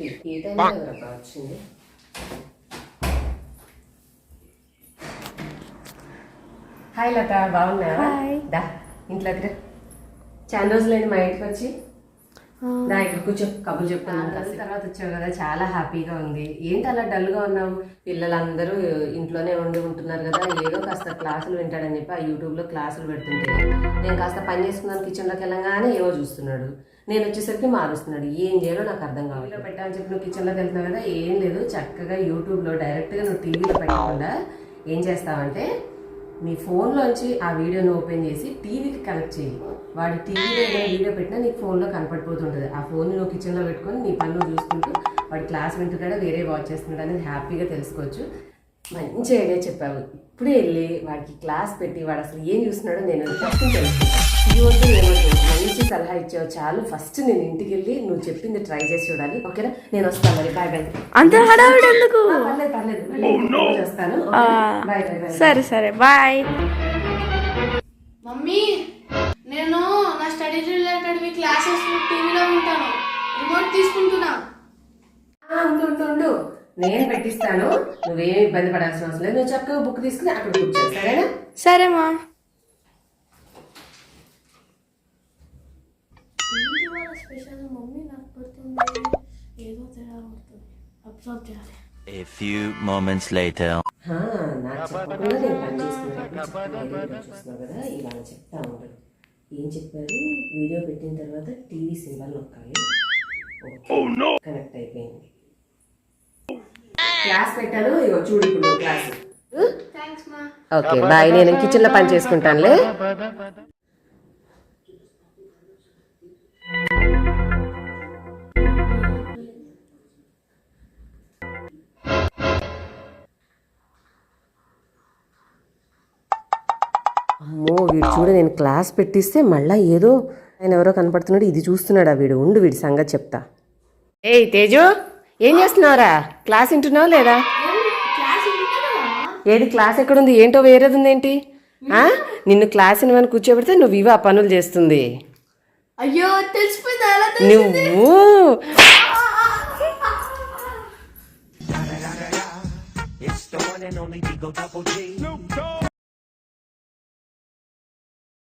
ఏ టైంలో ఎవరబ్బా వచ్చింది? హాయ్ లత, బాగున్నావా? దా ఇంట్లోకి రా. చాలా రోజులైంది మా ఇంటికి వచ్చి. నా ఇక్కడ కూర్చో, కబుర్లు చెప్తాను. తర్వాత వచ్చావు కదా, చాలా హ్యాపీగా ఉంది. ఏంటి అలా డల్గా ఉన్నావు? పిల్లలందరూ ఇంట్లోనే ఉంటున్నారు కదా, ఏదో కాస్త క్లాసులు వింటాడని చెప్పి ఆ యూట్యూబ్లో క్లాసులు పెడుతుంటే నేను కాస్త పని చేసుకున్నాను. కిచెన్లోకి వెళ్ళగానే ఏవో చూస్తున్నాడు. నేను వచ్చేసరికి మారుస్తున్నాడు. ఏం చేయాలో నాకు అర్థం కావాలి. పెట్టాలని చెప్పి నువ్వు కిచెన్లోకి వెళ్తున్నావు కదా, ఏం లేదు, చక్కగా యూట్యూబ్లో డైరెక్ట్గా నువ్వు టీవీలో పెట్టకుండా ఏం చేస్తావంటే నీ ఫోన్లోంచి ఆ వీడియోని ఓపెన్ చేసి టీవీకి కనెక్ట్ చేయి. వాడి టీవీలో ఏదైనా వీడియో పెట్టినా నీకు ఫోన్లో కనపడిపోతుంటుంది. ఆ ఫోన్ని నువ్వు కిచెన్లో పెట్టుకొని నీ పనులు చూసుకుంటూ వాడి క్లాస్ వింటున్నాడా వేరే వాచ్ చేస్తున్నాడు అనేది హ్యాపీగా తెలుసుకోవచ్చు. మంచి ఐడియా చెప్పావు. ఇప్పుడే వెళ్ళి వాడికి క్లాస్ పెట్టి వాడు అసలు ఏం చూస్తున్నాడో నేను ఫస్ట్ తెలుసుకుంటాను. ఈ వద్దు ఏమంటావు, మంచి సలహా ఇచ్చావు. చాలు, ఫస్ట్ నేను ఇంటికి వెళ్ళి నువ్వు చెప్పింది ట్రై చేసి చూడాలి. ఓకేనా? నేను వస్తాను మరి. Bye bye. పర్లేదు చేస్తాను. Bye bye. సరే సరే బాయ్. మమ్మీ, నేను నా స్టడీ రిలేటెడ్ క్లాసెస్ టీవీలో ఉంటాను. రిమోట్ తీసుకుంటున్నా. ఉండు, నేను పెట్టిస్తాను. నువ్వేమి ఇబ్బంది పడాల్సిన అవసరం లేదు. నువ్వు చక్కగా బుక్ తీసుకుని అక్కడ కూర్చో, సరేనా? సరేమా. స్పెషల్ మమ్మీ నాకు పడుతుంది, ఏదో తేడా పడుతుంది, అబ్జర్వ్ చేయాలి. A few moments later. నాకు చెప్పకుండా నేను పని చేసుకున్నాను చూస్తున్నావు కదా, ఇలా చెప్తా ఉంటాడు. ఏం చెప్పారు? వీడియో పెట్టిన తర్వాత టీవీ సింబల్ నొక్కాలి. కనెక్ట్ అయిపోయింది. క్లాస్ పెట్టాను, ఇగో చూడు ఇప్పుడు క్లాస్. Okay bye. నేను కిచెన్ లో పని చేసుకుంటానులే. అమ్మో, వీడు చూడు, నేను క్లాస్ పెట్టిస్తే మళ్ళీ ఏదో ఆయన ఎవరో కనపడుతున్నాడు. ఇది చూస్తున్నాడా వీడు? ఉండు, వీడి సంగతి చెప్తా. ఏయ్ తేజు, ఏం చేస్తున్నావురా? క్లాస్ వింటున్నావా లేదా? ఏది క్లాస్ ఎక్కడుంది? ఏంటో వేరేది ఉందేంటి? నిన్ను క్లాస్ ఇవ్వని కూర్చోబెడితే నువ్వు ఇవి ఆ పనులు చేస్తుంది. అయ్యో, తెలిసిపోయిందా? నువ్వు